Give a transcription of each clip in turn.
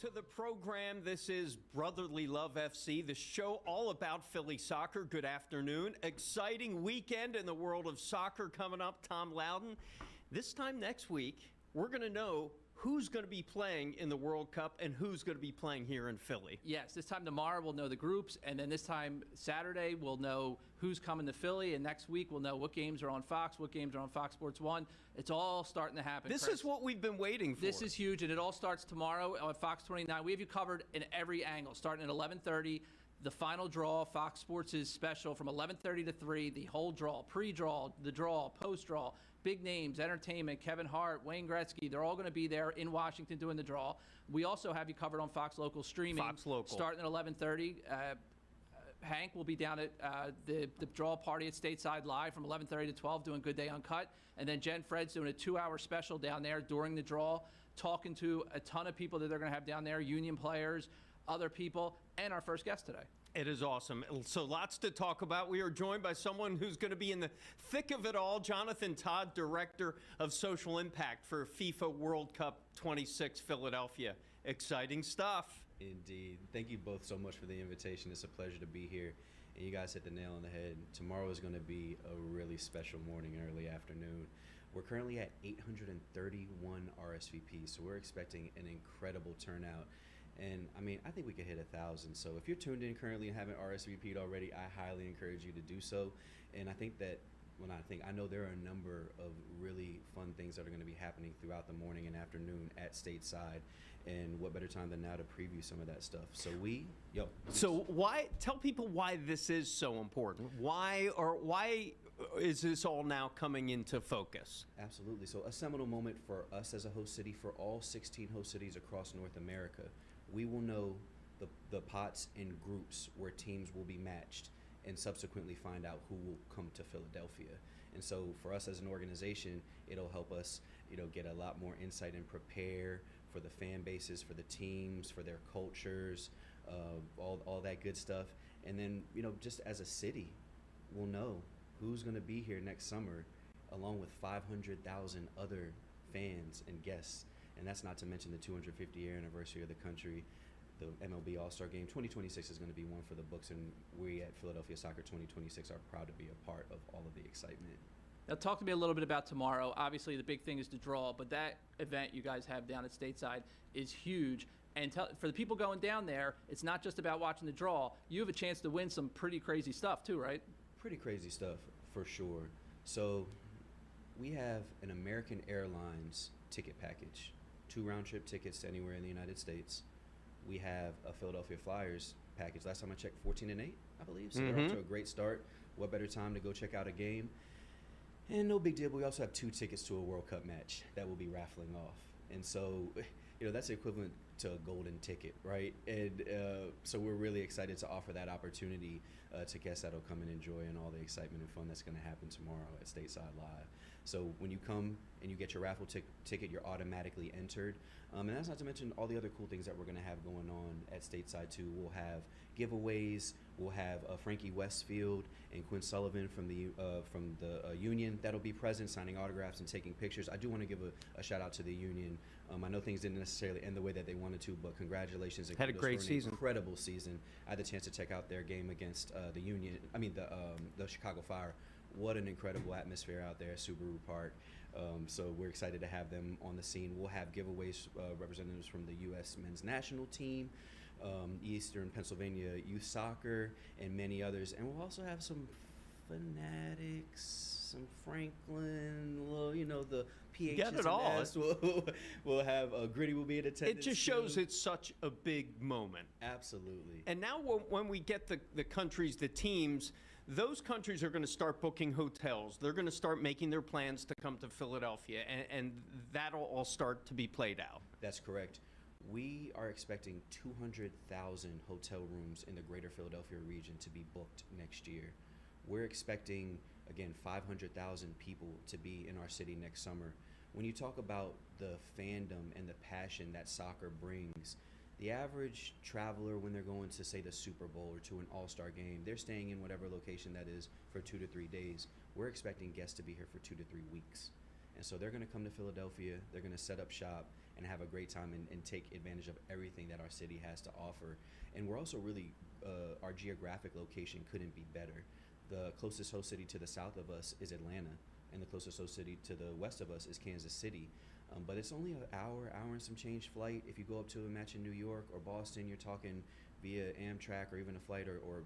to the program. This is Brotherly Love FC, the show all about Philly soccer. Good afternoon. Exciting weekend in the world of soccer coming up. Tom Loudon. This time next week, we're going to know who's going to be playing in the World Cup and who's going to be playing here in Philly. Yes, this time tomorrow we'll know the groups, and then this time Saturday we'll know who's coming to Philly, and next week we'll know what games are on Fox, what games are on Fox Sports 1. It's all starting to happen. This Chris. is what we've been waiting for. This is huge, and it all starts tomorrow on Fox 29. We have you covered in every angle, starting at 11:30. The final draw, Fox Sports' special from 11:30 to 3, the whole draw, pre-draw, the draw, post-draw, big names, entertainment, Kevin Hart, Wayne Gretzky, they're all going to be there in Washington doing the draw. We also have you covered on Fox Local streaming. Fox Local. Starting at 11:30. Hank will be down at the draw party at Stateside Live from 11:30 to 12 doing Good Day Uncut. And then Jen Fred's doing a 2-hour special down there during the draw, talking to a ton of people that they're going to have down there, union players, other people, and our first guest today. It is awesome. So lots to talk about. We are joined by someone who's going to be in the thick of it all, Jonathan Todd, Director of Social Impact for FIFA World Cup 26 Philadelphia. Exciting stuff. Indeed. Thank you both so much for the invitation. It's a pleasure to be here. And you guys hit the nail on the head. Tomorrow is going to be a really special morning and early afternoon. We're currently at 831 RSVPs, so we're expecting an incredible turnout. And, I mean, I think we could hit 1,000. So if you're tuned in currently and haven't RSVP'd already, I highly encourage you to do so. And I think that I know there are a number of really fun things that are going to be happening throughout the morning and afternoon at Stateside. And what better time than now to preview some of that stuff. So tell people why this is so important. Why is this all now coming into focus? Absolutely. So a seminal moment for us as a host city, for all 16 host cities across North America. We will know the pots and groups where teams will be matched and subsequently find out who will come to Philadelphia. And so for us as an organization, it'll help us, get a lot more insight and prepare for the fan bases, for the teams, for their cultures, all that good stuff. And then, just as a city, we'll know who's going to be here next summer, along with 500,000 other fans and guests. And that's not to mention the 250-year anniversary of the country. The MLB All-Star Game 2026 is going to be one for the books, and we at Philadelphia Soccer 2026 are proud to be a part of all of the excitement. Now, talk to me a little bit about tomorrow. Obviously, the big thing is the draw, but that event you guys have down at Stateside is huge. And for the people going down there, it's not just about watching the draw. You have a chance to win some pretty crazy stuff too, right? Pretty crazy stuff, for sure. So we have an American Airlines ticket package, 2 round-trip tickets to anywhere in the United States. We have a Philadelphia Flyers package. Last time I checked, 14-8, I believe. So we're off to a great start. What better time to go check out a game? And no big deal, but we also have 2 tickets to a World Cup match that we'll be raffling off. And so, that's equivalent to a golden ticket, right? And so we're really excited to offer that opportunity to guests that'll come and enjoy, and all the excitement and fun that's going to happen tomorrow at Stateside Live. So when you come and you get your raffle ticket, you're automatically entered. And that's not to mention all the other cool things that we're going to have going on at Stateside too. We'll have giveaways. We'll have Frankie Westfield and Quinn Sullivan from the Union that'll be present, signing autographs and taking pictures. I do want to give a shout out to the Union. I know things didn't necessarily end the way that they wanted to, but congratulations! Had a great season. Incredible season. I had the chance to check out their game against the Chicago Fire. What an incredible atmosphere out there at Subaru Park. So we're excited to have them on the scene. We'll have giveaways, representatives from the U.S. men's national team, Eastern Pennsylvania Youth Soccer, and many others. And we'll also have some Fanatics, some Franklin, the PHs. Get it all. We'll have Gritty will be in attendance. It just shows it's such a big moment. Absolutely. And now when we get the countries, the teams, those countries are going to start booking hotels. They're going to start making their plans to come to Philadelphia, and that'll all start to be played out. That's correct. We are expecting 200,000 hotel rooms in the greater Philadelphia region to be booked next year. We're expecting, again, 500,000 people to be in our city next summer. When you talk about the fandom and the passion that soccer brings, the average traveler, when they're going to, say, the Super Bowl or to an All-Star game, they're staying in whatever location that is for 2 to 3 days. We're expecting guests to be here for 2 to 3 weeks. And so they're going to come to Philadelphia, they're going to set up shop and have a great time and take advantage of everything that our city has to offer. And we're also really, our geographic location couldn't be better. The closest host city to the south of us is Atlanta, and the closest host city to the west of us is Kansas City. But it's only an hour and some change flight. If you go up to a match in New York or Boston, you're talking via Amtrak or even a flight or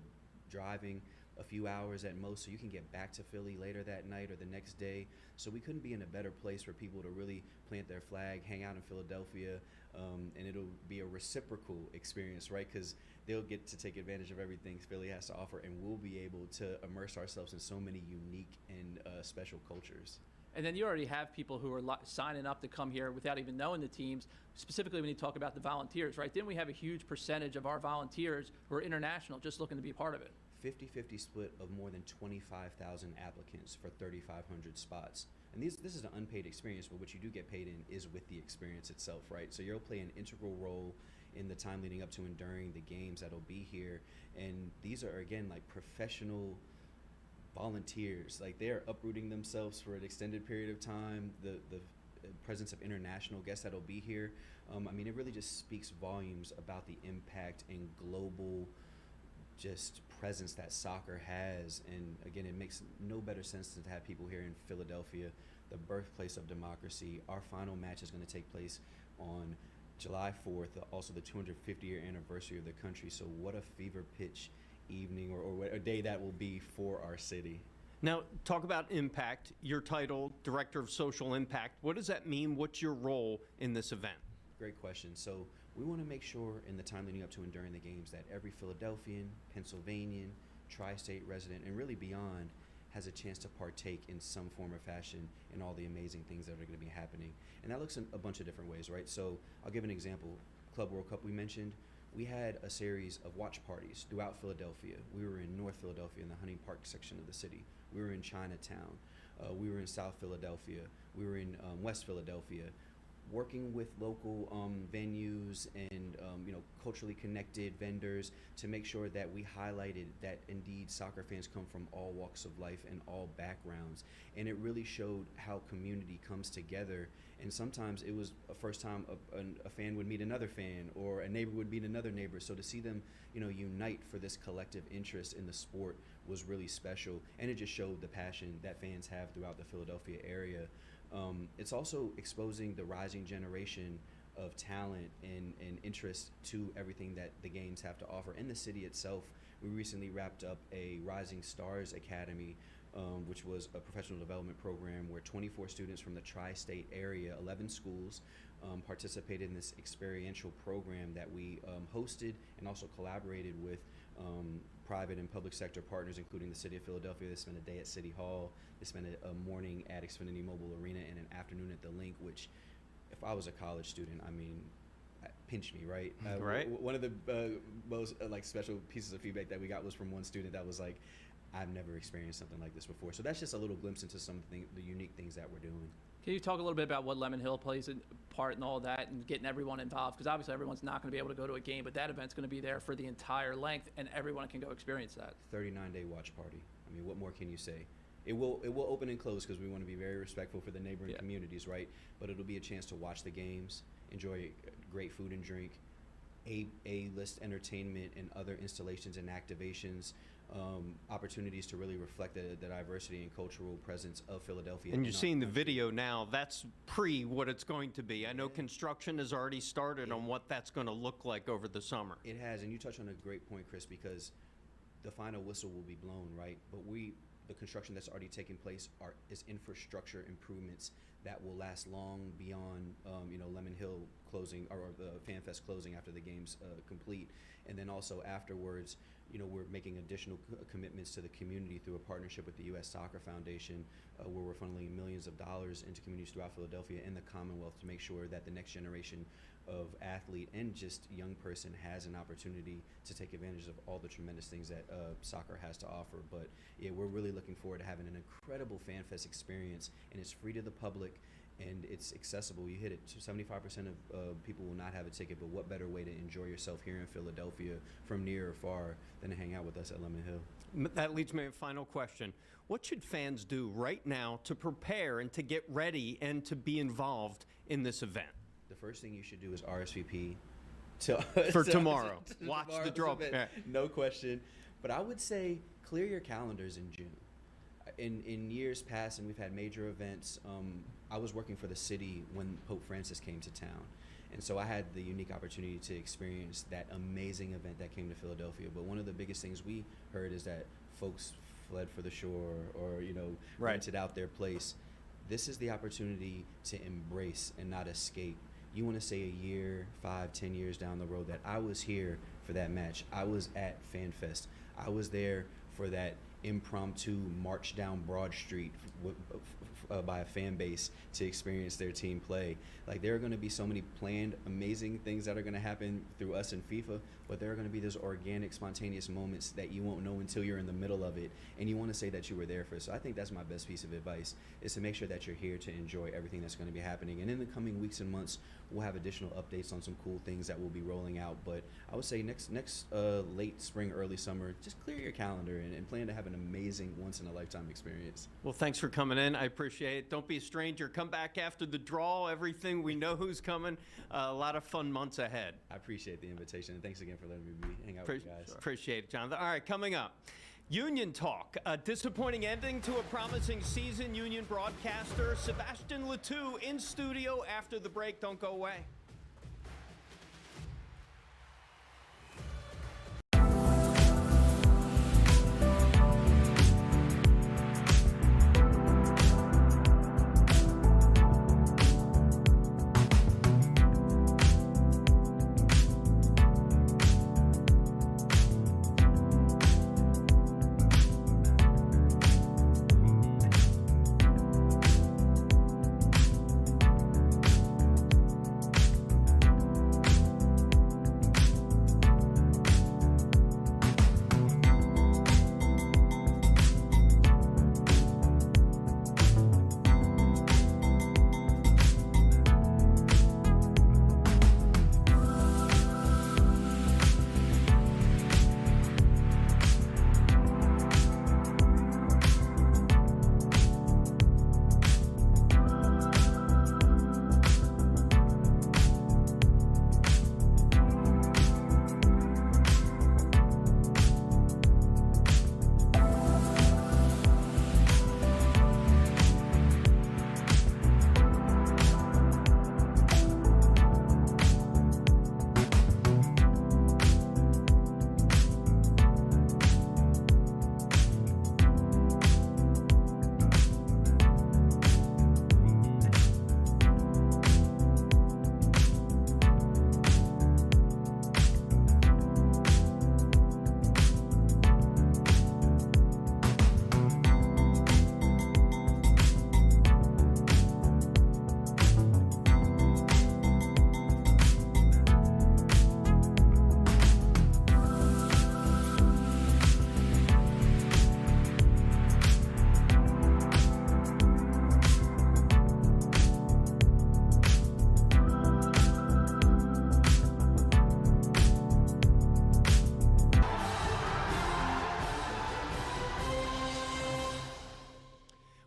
driving a few hours at most, so you can get back to Philly later that night or the next day. So we couldn't be in a better place for people to really plant their flag, hang out in Philadelphia, and it'll be a reciprocal experience, right? Because they'll get to take advantage of everything Philly has to offer, and we'll be able to immerse ourselves in so many unique and special cultures. And then you already have people who are signing up to come here without even knowing the teams, specifically when you talk about the volunteers, right? Didn't we have a huge percentage of our volunteers who are international just looking to be a part of it? 50-50 split of more than 25,000 applicants for 3,500 spots. And this is an unpaid experience, but what you do get paid in is with the experience itself, right? So you'll play an integral role in the time leading up to and during the games that'll be here. And these are, again, like professional volunteers. Like, they're uprooting themselves for an extended period of time. The presence of international guests that'll be here. I mean, it really just speaks volumes about the impact and global just presence that soccer has. And again, it makes no better sense than to have people here in Philadelphia, the birthplace of democracy. Our final match is going to take place on July 4th, also the 250-year anniversary of the country. So what a fever pitch evening or a day that will be for our city. Now, talk about impact. Your title, Director of Social Impact. What does that mean? What's your role in this event? Great question. So we want to make sure in the time leading up to and during the games that every Philadelphian, Pennsylvanian, tri-state resident, and really beyond has a chance to partake in some form or fashion in all the amazing things that are going to be happening. And that looks in a bunch of different ways, right? So I'll give an example. Club World Cup we mentioned, we had a series of watch parties throughout Philadelphia. We were in North Philadelphia in the Hunting Park section of the city. We were in Chinatown. We were in South Philadelphia. We were in West Philadelphia, working with local venues and culturally connected vendors to make sure that we highlighted that indeed soccer fans come from all walks of life and all backgrounds. And it really showed how community comes together. And sometimes it was a first time a fan would meet another fan, or a neighbor would meet another neighbor. So to see them unite for this collective interest in the sport was really special. And it just showed the passion that fans have throughout the Philadelphia area. It's also exposing the rising generation of talent and interest to everything that the games have to offer. In the city itself, we recently wrapped up a Rising Stars Academy, which was a professional development program where 24 students from the tri-state area, 11 schools, participated in this experiential program that we hosted and also collaborated with private and public sector partners, including the City of Philadelphia. They spent a day at City Hall. They spent a morning at Xfinity Mobile Arena and an afternoon at the Link, which, if I was a college student, I mean, pinch me, right? Right. One of the most special pieces of feedback that we got was from one student that was like, I've never experienced something like this before. So that's just a little glimpse into the unique things that we're doing. Can you talk a little bit about what Lemon Hill plays a part in all that and getting everyone involved? Because obviously everyone's not going to be able to go to a game, but that event's going to be there for the entire length, and everyone can go experience that. 39-day watch party. I mean, what more can you say? It will open and close because we want to be very respectful for the neighboring communities, right? But it'll be a chance to watch the games, enjoy great food and drink, A-list entertainment and other installations and activations, opportunities to really reflect the diversity and cultural presence of Philadelphia. And you're seeing the video now. That's pre what it's going to be. I know construction has already started on what that's going to look like over the summer. It has, and you touch on a great point, Chris, because the final whistle will be blown, right? But the construction that's already taken place is infrastructure improvements that will last long beyond Lemon Hill closing or the FanFest closing after the game's complete. And then also afterwards, we're making additional commitments to the community through a partnership with the U.S. Soccer Foundation, where we're funneling millions of dollars into communities throughout Philadelphia and the Commonwealth to make sure that the next generation of athlete and just young person has an opportunity to take advantage of all the tremendous things that soccer has to offer. But yeah, we're really looking forward to having an incredible FanFest experience, and it's free to the public. and it's accessible. You hit it. 75% of people will not have a ticket, but what better way to enjoy yourself here in Philadelphia from near or far than to hang out with us at Lemon Hill? That leads me to a final question. What should fans do right now to prepare and to get ready and to be involved in this event? The first thing you should do is RSVP for tomorrow. Watch the draw. Event, yeah. No question. But I would say clear your calendars in June. In years past, and we've had major events, I was working for the city when Pope Francis came to town. And so I had the unique opportunity to experience that amazing event that came to Philadelphia. But one of the biggest things we heard is that folks fled for the shore or, rented out their place. This is the opportunity to embrace and not escape. You want to say a year, 5, 10 years down the road that I was here for that match. I was at FanFest. I was there for that impromptu march down Broad Street by a fan base to experience their team play. Like, there are going to be so many planned amazing things that are going to happen through us in FIFA, but there are going to be those organic, spontaneous moments that you won't know until you're in the middle of it, and you want to say that you were there for. So I think that's my best piece of advice, is to make sure that you're here to enjoy everything that's going to be happening. And in the coming weeks and months, we'll have additional updates on some cool things that we'll be rolling out. But I would say next late spring, early summer, just clear your calendar and plan to have an amazing once-in-a-lifetime experience. Well, thanks for coming in. I appreciate it. Don't be a stranger. Come back after the draw, everything. We know who's coming. A lot of fun months ahead. I appreciate the invitation, and thanks again for letting me hang out with you guys. Appreciate it, Jonathan. All right, coming up, Union Talk. A disappointing ending to a promising season. Union broadcaster Sebastien Letoux in studio after the break. Don't go away.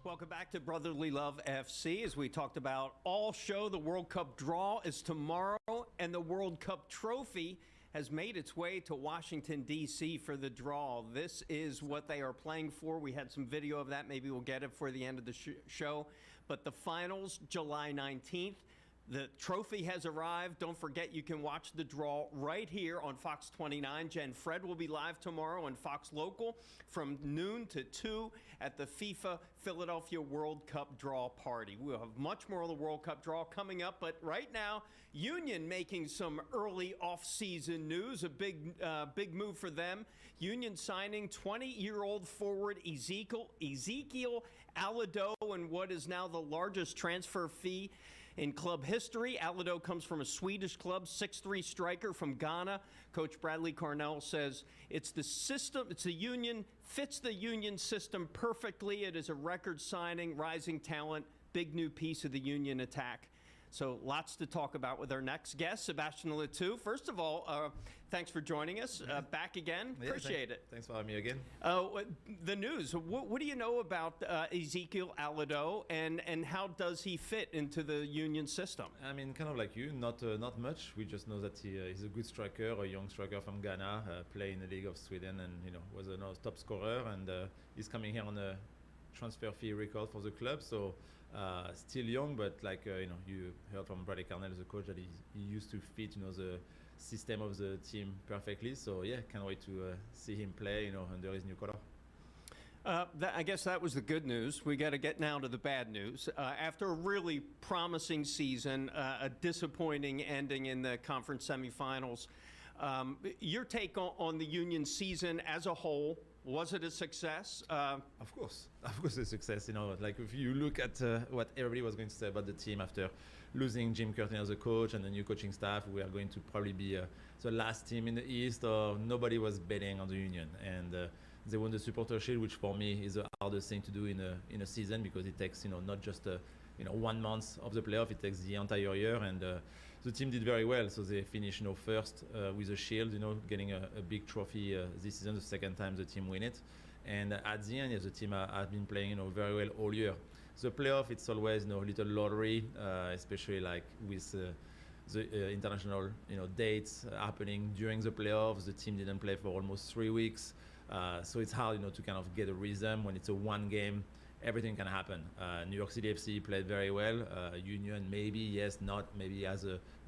Welcome back to Brotherly Love FC. As we talked about all show, the World Cup draw is tomorrow, and the World Cup trophy has made its way to Washington, D.C. for the draw. This is what they are playing for. We had some video of that. Maybe we'll get it for the end of the show. But the finals, July 19th. The trophy has arrived. Don't forget, you can watch the draw right here on Fox 29. Jen Fred will be live tomorrow on Fox Local from noon to 2 at the FIFA Philadelphia World Cup draw party. We'll have much more of the World Cup draw coming up, but right now, Union making some early off-season news, a big move for them. Union signing 20-year-old forward Ezekiel Alado in what is now the largest transfer fee in club history. Alado comes from a Swedish club, 6'3" striker from Ghana. Coach Bradley Cornell says it's the system, it's the Union, fits the Union system perfectly. It is a record signing, rising talent, big new piece of the Union attack. So lots to talk about with our next guest, Sebastien Letoux. First of all, thanks for joining us. Back again. Yeah, Appreciate it. Thanks for having me again. The news. What do you know about Ezekiel Alado, and how does he fit into the Union system? I mean, kind of like you, not much. We just know that he's a good striker, a young striker from Ghana, played in the League of Sweden, and was a top scorer. And he's coming here on a transfer fee record for the club. So still young, but like you heard from Bradley Carnell, the coach, that he used to fit the system of the team perfectly. So yeah, can't wait to see him play under his new color. I guess that was the good news. We got to get now to the bad news. After a really promising season, a disappointing ending in the conference semifinals, your take on the Union season as a whole, was it a success? Of course, a success. Like if you look at what everybody was going to say about the team after losing Jim Curtin as a coach and the new coaching staff, we are going to probably be the last team in the East, or nobody was betting on the Union. And they won the Supporter Shield, which for me is the hardest thing to do in a season, because it takes not just 1 month of the playoff, it takes the entire year. And the team did very well, so they finished first with a Shield, getting a big trophy this season, the second time the team win it. And at the end, the team has been playing very well all year. The playoff, it's always a little lottery, especially like with the international dates happening during the playoffs. The team didn't play for almost 3 weeks, so it's hard to kind of get a rhythm. When it's a one game, everything can happen. New York City FC played very well. Union maybe as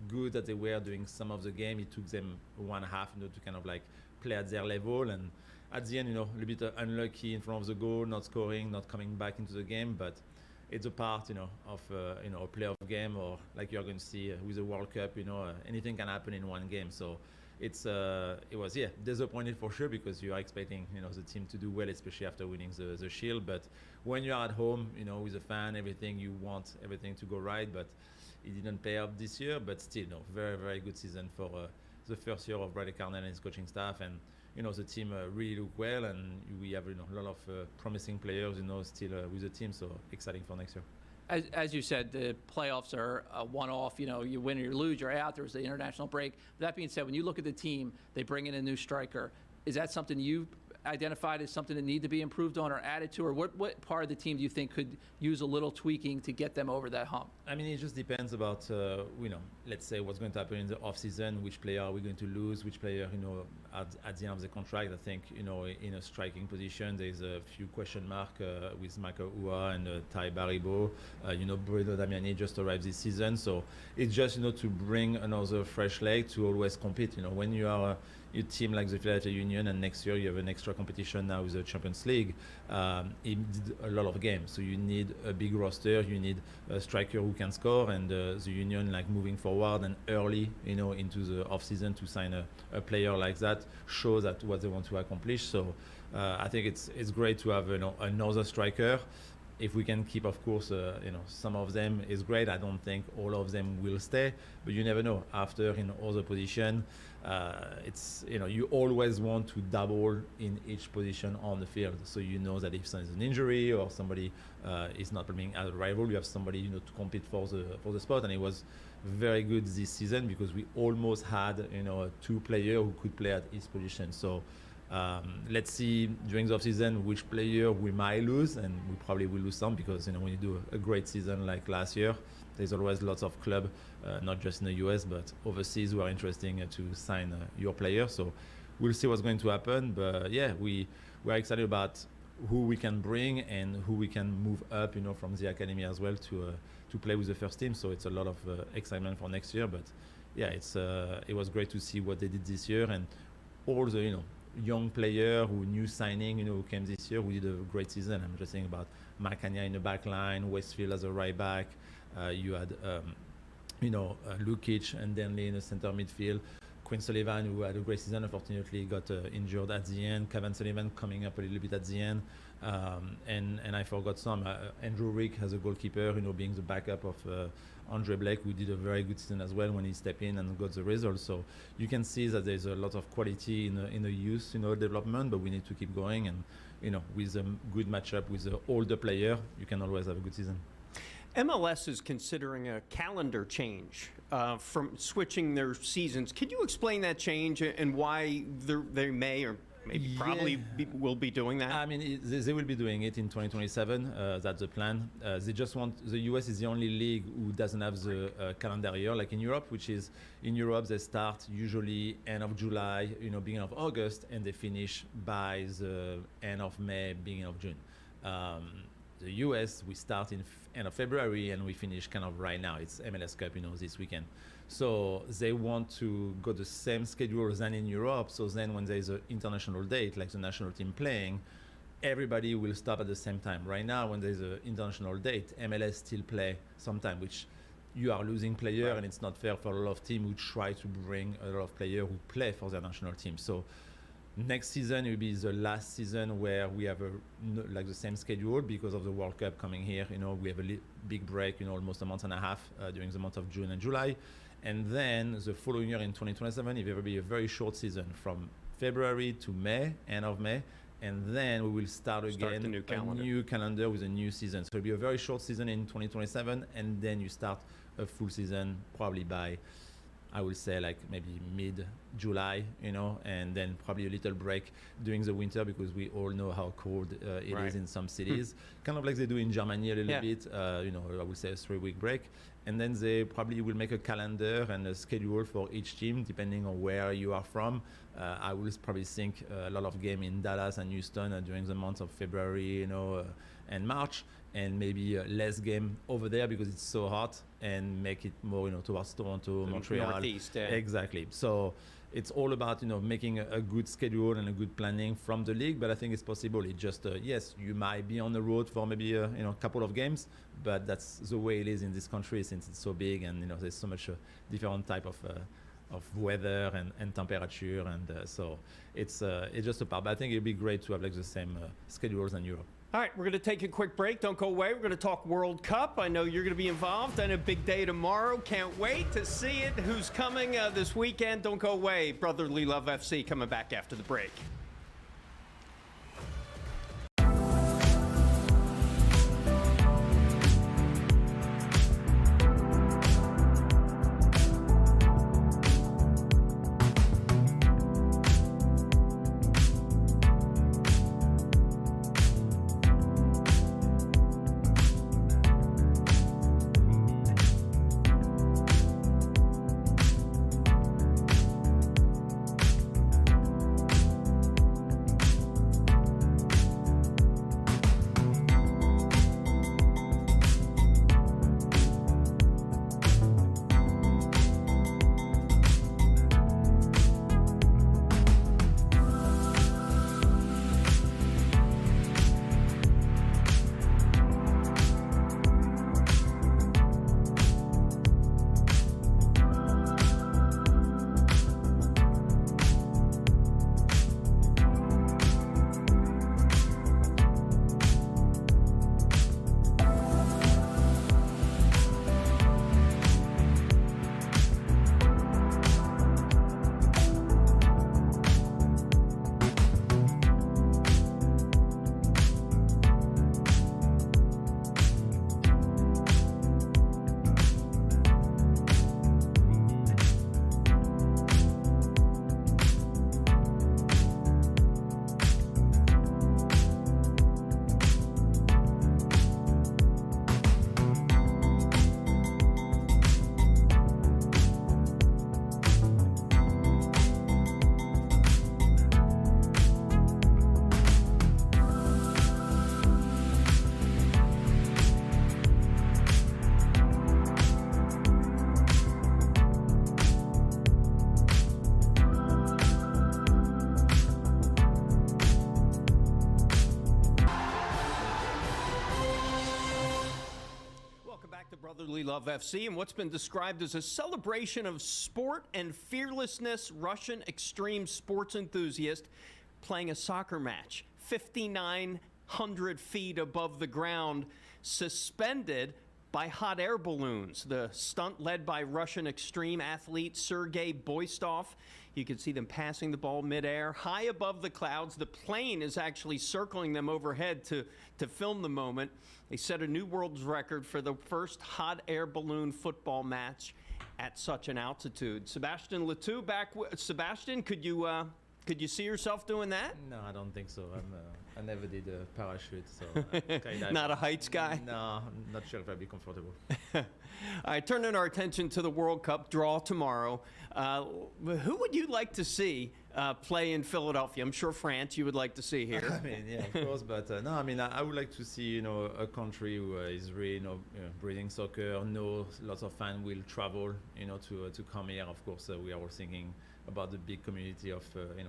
good as they were doing some of the game. It took them 1.5 to kind of like play at their level, and at the end a little bit unlucky in front of the goal, not scoring, not coming back into the game. But it's a part of a playoff game, or like you're going to see with the World Cup. Anything can happen in one game. So it was disappointed for sure, because you are expecting the team to do well, especially after winning the Shield. But when you're at home with a fan, everything, you want everything to go right. But it didn't pay off this year. But still, very, very good season for the first year of Bradley Carnell and his coaching staff. And the team really look well, and we have a lot of promising players still with the team. So exciting for next year. As you said, the playoffs are a one-off. You win or you lose, you're out. There's the international break. That being said, when you look at the team, they bring in a new striker. Is that something you identified as something that need to be improved on or added to, or what part of the team do you think could use a little tweaking to get them over that hump? I mean, it just depends about let's say what's going to happen in the off season, which player are we going to lose, which player at the end of the contract. I think in a striking position there's a few question marks with Michael Ua and Ty Baribo. Bruno Damiani just arrived this season, so it's just to bring another fresh leg to always compete. When you are a team like the Philadelphia Union, and next year you have an extra competition now with the Champions League, it did a lot of games, so you need a big roster, you need a striker who can score, and the Union, like, moving forward and early into the off season to sign a player like that shows that what they want to accomplish. So I think it's great to have another striker. If we can keep, of course, some of them is great. I don't think all of them will stay, but you never know. After in other position, it's you always want to double in each position on the field. So that if there's an injury or somebody is not playing as a rival, you have somebody to compete for the spot. And it was very good this season because we almost had two players who could play at each position. So. Let's see during the off-season which player we might lose, and we probably will lose some because when you do a great season like last year, there's always lots of clubs, not just in the US but overseas, who are interesting to sign your player. So we'll see what's going to happen. But yeah, we're excited about who we can bring and who we can move up, from the academy as well to play with the first team. So it's a lot of excitement for next year. But yeah, it was great to see what they did this year, and all the young player who new signing who came this year, who did a great season. I'm just saying about Macania in the back line, Westfield as a right back, you had Lukic and Denley in the center midfield, Quinn Sullivan, who had a great season, unfortunately got injured at the end, Kevin Sullivan coming up a little bit at the end, and I forgot some, Andrew Rick as a goalkeeper, being the backup of Andre Blake, who did a very good season as well when he stepped in and got the results. So you can see that there's a lot of quality in the youth development, but we need to keep going, and with a good matchup with the older player, you can always have a good season. MLS is considering a calendar change from switching their seasons. Can you explain that change and why they may or maybe probably will be doing that? I mean, they will be doing it in 2027. That's the plan. They just want, the US is the only league who doesn't have the calendar year like in Europe, which is in Europe they start usually end of July, beginning of August, and they finish by the end of May, beginning of June. The US, we start in end of February and we finish kind of right now. It's MLS Cup, this weekend. So they want to go the same schedule than in Europe. So then when there's an international date, like the national team playing, everybody will stop at the same time. Right now, when there's an international date, MLS still play sometime, which you are losing player, and it's not fair for a lot of teams who try to bring a lot of players who play for their national team. So next season will be the last season where we have like the same schedule because of the World Cup coming here. We have a big break, almost a month and a half during the month of June and July. And then the following year in 2027, it will be a very short season from February to May, end of May. And then we will start again a new calendar with a new season. So it'll be a very short season in 2027. And then you start a full season probably by, I would say, like maybe mid-July, and then probably a little break during the winter because we all know how cold it is in some cities. Kind of like they do in Germany a little bit, I would say a 3-week break. And then they probably will make a calendar and a schedule for each team depending on where you are from. I will probably think a lot of game in Dallas and Houston during the months of February, and March, and maybe less game over there because it's so hot, and make it more, towards Toronto, Montreal. Northeast, Exactly. So it's all about, making a good schedule and a good planning from the league, but I think it's possible. It just, yes, you might be on the road for maybe, a couple of games, but that's the way it is in this country since it's so big and, there's so much different type of weather and temperature, and so it's just a part. But I think it'd be great to have like the same schedules in Europe. All right, we're going to take a quick break. Don't go away. We're going to talk World Cup. I know you're going to be involved and a big day tomorrow. Can't wait to see it. Who's coming this weekend? Don't go away. Brotherly Love FC coming back after the break. Brotherly Love FC and what's been described as a celebration of sport and fearlessness. Russian extreme sports enthusiast playing a soccer match 5,900 feet above the ground, suspended by hot air balloons. The stunt led by Russian extreme athlete Sergei Boistov. You can see them passing the ball midair, high above the clouds. The plane is actually circling them overhead to film the moment. They set a new world record for the first hot air balloon football match at such an altitude. Sebastien Letoux back. Sebastien, could you see yourself doing that? No, I don't think so. I never did a parachute, so Not a heights guy? No, I'm not sure if I'd be comfortable. All right, turning our attention to the World Cup draw tomorrow. Who would you like to see play in Philadelphia? I'm sure France you would like to see here. I mean, yeah, of course, but no, I mean, I would like to see, a country who is really, breeding soccer. Know lots of fans will travel, to come here. Of course, we are all thinking about the big community of,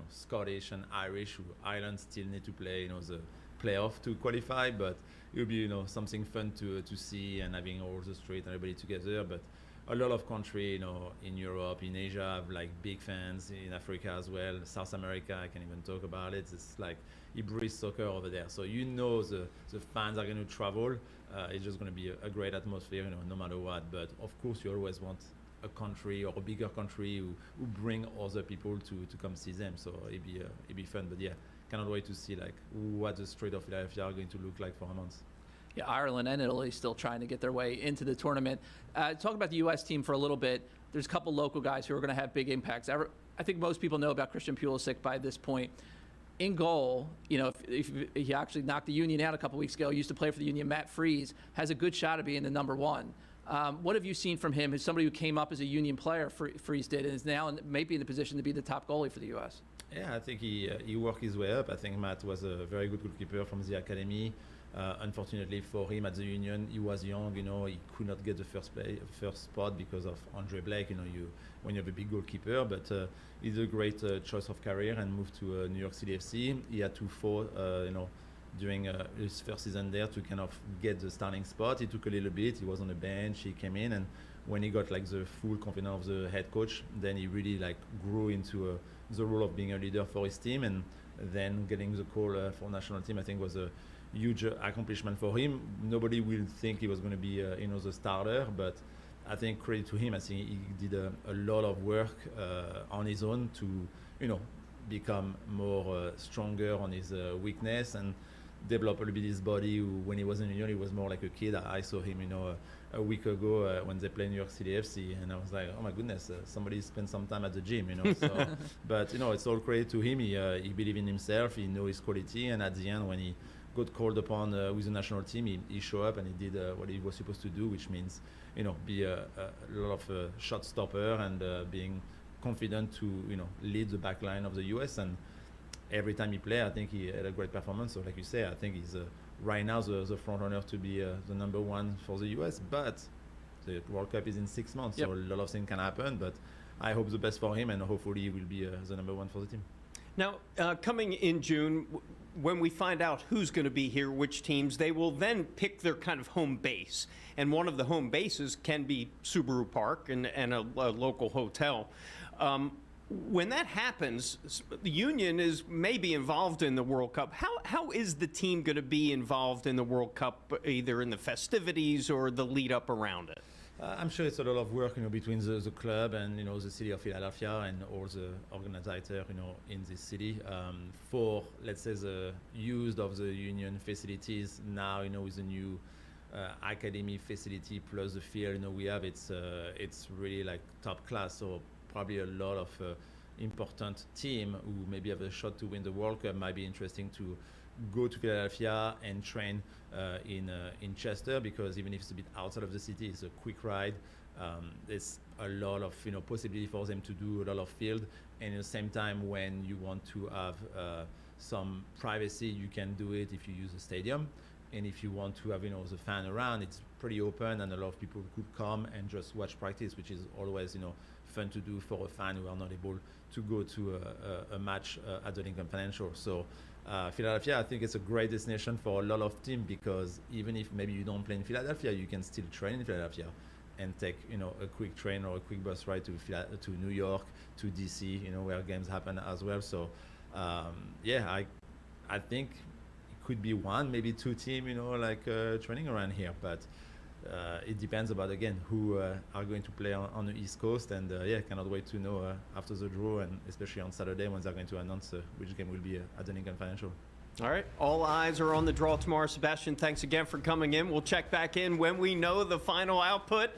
Scottish and Irish, who Ireland still need to play, the playoff to qualify, but it will be, something fun to see, and having all the street and everybody together. But a lot of country, in Europe, in Asia, have like big fans, in Africa as well, South America, I can even talk about it. It's like, it breeds soccer over there. So the fans are going to travel. It's just going to be a great atmosphere, no matter what. But of course, you always want a country or a bigger country who bring other people to come see them. So it'd be fun. But yeah, cannot wait to see like what the street of Philadelphia are going to look like for a month. Yeah, Ireland and Italy still trying to get their way into the tournament. Talk about the U.S. team for a little bit. There's a couple local guys who are going to have big impacts. I think most people know about Christian Pulisic by this point. In goal, if he actually knocked the Union out a couple weeks ago, used to play for the Union, Matt Freese, has a good shot of being the number one. What have you seen from him as somebody who came up as a Union player, Freese did, and is now maybe in the position to be the top goalie for the U.S.? Yeah, I think he worked his way up. I think Matt was a very good goalkeeper from the academy. Unfortunately for him at the Union, he was young. He could not get the first spot because of Andre Blake. When you have a big goalkeeper, but he's a great choice of career and moved to New York City FC. He had to fall, during his first season there to kind of get the starting spot. It took a little bit. He was on the bench. He came in, and when he got like the full confidence of the head coach, then he really like grew into the role of being a leader for his team, and then getting the call for national team, I think, was a huge accomplishment for him. Nobody will think he was going to be the starter, but I think credit to him. I think he did a lot of work on his own to become more stronger on his weakness and develop a little bit his body. When he was in Union, he was more like a kid. I saw him a week ago when they played New York City FC, and I was like, oh my goodness, somebody spent some time at the gym, so but it's all credit to him. He believed in himself, he knew his quality, and at the end, when he got called upon with the national team, he showed up and he did what he was supposed to do, which means be a lot of shot stopper and being confident to lead the back line of the US. And every time he played, I think he had a great performance. So like you say, I think he's right now the front runner to be the number one for the US, but the World Cup is in 6 months. Yep. So a lot of things can happen, but I hope the best for him, and hopefully he will be the number one for the team. Now, coming in June, when we find out who's going to be here, which teams, they will then pick their kind of home base. And one of the home bases can be Subaru Park and a local hotel. When that happens, the Union is maybe involved in the World Cup. How is the team going to be involved in the World Cup, either in the festivities or the lead up around it? I'm sure it's a lot of work, between the club and the city of Philadelphia and all the organizers, in this city. For, let's say, the use of the Union facilities now, with the new academy facility plus the field, we have, it's really like top class. So probably a lot of important team who maybe have a shot to win the World Cup might be interesting to go to Philadelphia and train in Chester, because even if it's a bit outside of the city, it's a quick ride. There's a lot of possibility for them to do a lot of field, and at the same time, when you want to have some privacy, you can do it if you use a stadium. And if you want to have the fan around, it's pretty open, and a lot of people could come and just watch practice, which is always fun to do for a fan who are not able to go to a match at the Lincoln Financial. So Philadelphia, I think it's a great destination for a lot of teams, because even if maybe you don't play in Philadelphia, you can still train in Philadelphia and take a quick train or a quick bus ride to New York, to DC, where games happen as well. So yeah, I think it could be one, maybe two teams, training around here. But it depends about, again, who are going to play on the East Coast. And yeah, cannot wait to know after the draw, and especially on Saturday when they're going to announce which game will be at the Lincoln Financial. All right. All eyes are on the draw tomorrow. Sebastien, thanks again for coming in. We'll check back in when we know the final output.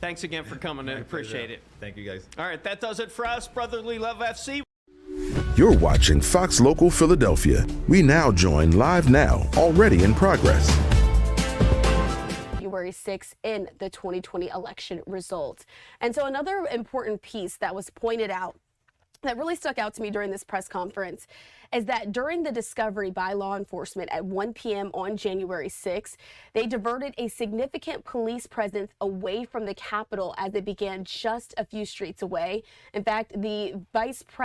Thanks again for coming in. Appreciate it. Thank you, guys. All right. That does it for us. Brotherly Love FC. You're watching Fox Local Philadelphia. We now join Live Now, already in progress. January 6th in the 2020 election results. And so another important piece that was pointed out that really stuck out to me during this press conference is that during the discovery by law enforcement at 1 p.m. on January 6th, they diverted a significant police presence away from the Capitol as it began just a few streets away. In fact, the vice president